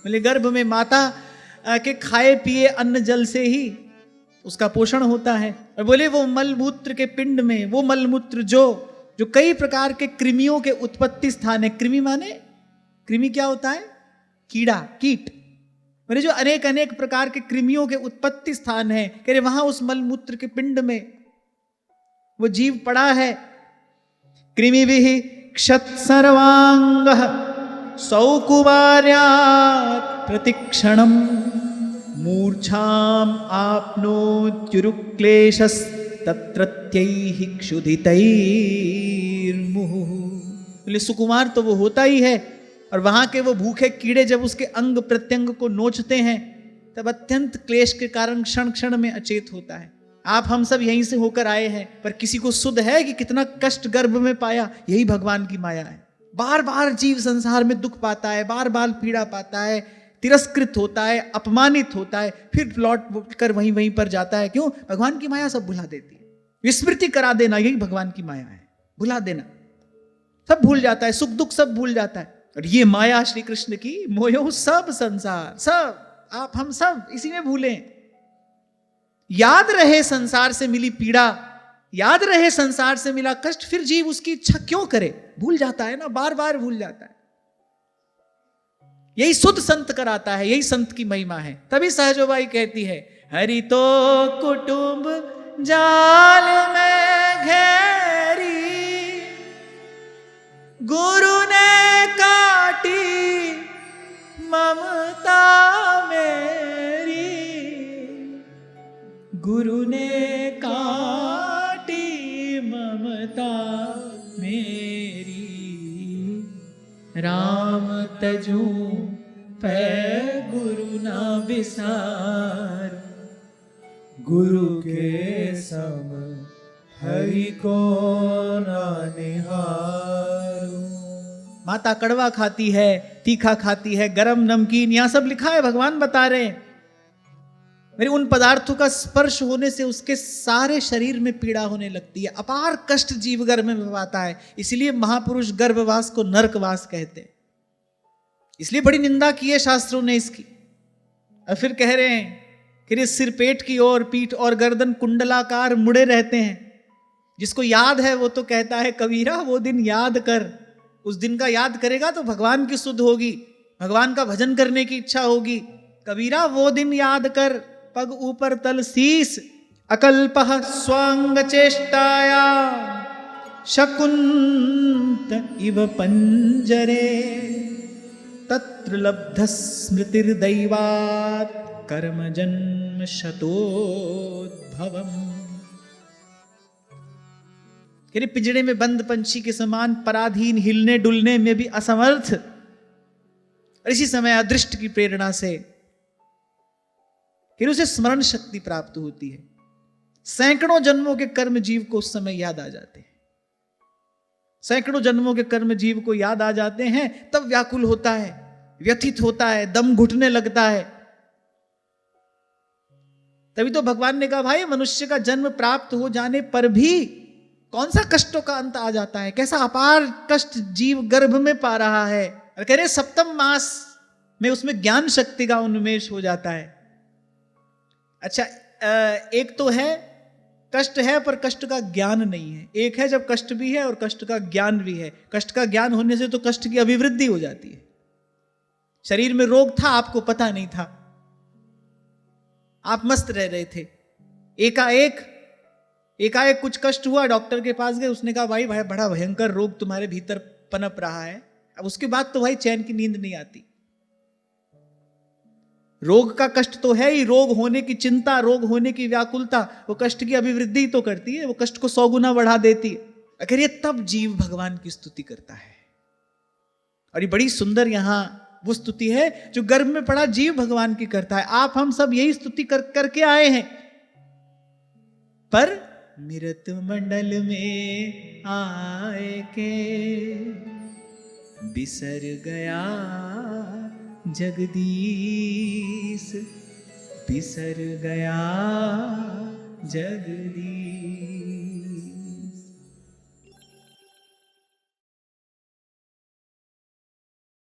बोले गर्भ में माता के खाए पिए अन्न जल से ही उसका पोषण होता है। और बोले वो मलमूत्र के पिंड में, वो मलमूत्र जो कई प्रकार के कृमियों के उत्पत्ति स्थान है। कृमि माने, कृमि क्या होता है? कीड़ा, कीट। बोले जो अनेक अनेक प्रकार के कृमियों के उत्पत्ति स्थान है, कह रहे वहां उस मलमूत्र के पिंड में वो जीव पड़ा है। कृमि भी क्षत सर्वांग सौकुमार्यात् प्रतिक्षणम मूर्छाम आपनोत्युरुक्लेशस्तत्रत्यैहि क्षुधितैर्मुहुः। बोले सुकुमार तो वो होता ही है, और वहां के वो भूखे कीड़े जब उसके अंग प्रत्यंग को नोचते हैं तब अत्यंत क्लेश के कारण क्षण क्षण में अचेत होता है। आप हम सब यहीं से होकर आए हैं, पर किसी को सुध है कि कितना कष्ट गर्भ में पाया? यही भगवान की माया है। बार बार जीव संसार में दुख पाता है, बार बार पीड़ा पाता है, तिरस्कृत होता है, अपमानित होता है, फिर लौट कर वहीं पर जाता है। क्यों? भगवान की माया सब भुला देती है। विस्मृति करा देना, यही भगवान की माया है। भुला देना, सब भूल जाता है, सुख दुख सब भूल जाता है। और ये माया श्री कृष्ण की, मोयो सब संसार, सब आप हम सब इसी में भूले। याद रहे संसार से मिली पीड़ा, याद रहे संसार से मिला कष्ट, फिर जीव उसकी इच्छा क्यों करे? भूल जाता है ना, बार बार भूल जाता है। यही शुद्ध संत कराता है, यही संत की महिमा है। तभी सहजोबाई कहती है, हरि तो कुटुंब जाल में घेरी, गुरु ने काटी ममता मेरी, गुरु ने काटी ममता मेरी, राम तजू पै गुरु ना विसार, गुरु के सम हरि को ना निहारो। माता कड़वा खाती है, तीखा खाती है, गरम नमकीन, यहां सब लिखा है, भगवान बता रहे हैं। मेरे उन पदार्थों का स्पर्श होने से उसके सारे शरीर में पीड़ा होने लगती है, अपार कष्ट जीव गर्भ में पाता है। इसलिए महापुरुष गर्भवास को नरकवास कहते हैं। इसलिए बड़ी निंदा की है शास्त्रों ने इसकी। और फिर कह रहे हैं कि सिर पेट की ओर, पीठ और गर्दन कुंडलाकार मुड़े रहते हैं। जिसको याद है वो तो कहता है, कबीरा वो दिन याद कर। उस दिन का याद करेगा तो भगवान की सुध होगी, भगवान का भजन करने की इच्छा होगी। कबीरा वो दिन याद कर, पग ऊपर तल शीस, अकल्पः स्वांग चेष्टाया, शकुंत इव पंजरे, तत्र लब्ध स्मृतिर्दैवात् कर्म जन्म शतोद्भवम्। पिंजड़े में बंद पंछी के समान पराधीन, हिलने डुलने में भी असमर्थ, और इसी समय अदृष्ट की प्रेरणा से फिर उसे स्मरण शक्ति प्राप्त होती है। सैकड़ों जन्मों के कर्म जीव को उस समय याद आ जाते हैं। सैकड़ों जन्मों के कर्म जीव को याद आ जाते हैं, तब व्याकुल होता है, व्यथित होता है, दम घुटने लगता है। तभी तो भगवान ने कहा, भाई मनुष्य का जन्म प्राप्त हो जाने पर भी कौन सा कष्टों का अंत आ जाता है, कैसा अपार कष्ट जीव गर्भ में पा रहा है। और कह रहे सप्तम मास में उसमें ज्ञान शक्ति का उन्मेष हो जाता है। अच्छा, एक तो है कष्ट है पर कष्ट का ज्ञान नहीं है, एक है जब कष्ट भी है और कष्ट का ज्ञान भी है। कष्ट का ज्ञान होने से तो कष्ट की अभिवृद्धि हो जाती है। शरीर में रोग था, आपको पता नहीं था, आप मस्त रह रहे थे, एकाएक कुछ कष्ट हुआ, डॉक्टर के पास गए, उसने कहा भाई बड़ा भयंकर रोग तुम्हारे भीतर पनप रहा है। अब उसके बाद तो भाई चैन की नींद नहीं आती। रोग का कष्ट तो है ही, रोग होने की चिंता, रोग होने की व्याकुलता, वो कष्ट की अभिवृद्धि तो करती है, वो कष्ट को 100 गुना बढ़ा देती है। अगर ये तब जीव भगवान की स्तुति करता है। और ये बड़ी सुंदर यहां वो स्तुति है जो गर्भ में पड़ा जीव भगवान की करता है। आप हम सब यही स्तुति करके आए हैं। पर मृत मंडल में आए के बिसर गया जगदीश, बिसर गया जगदीश।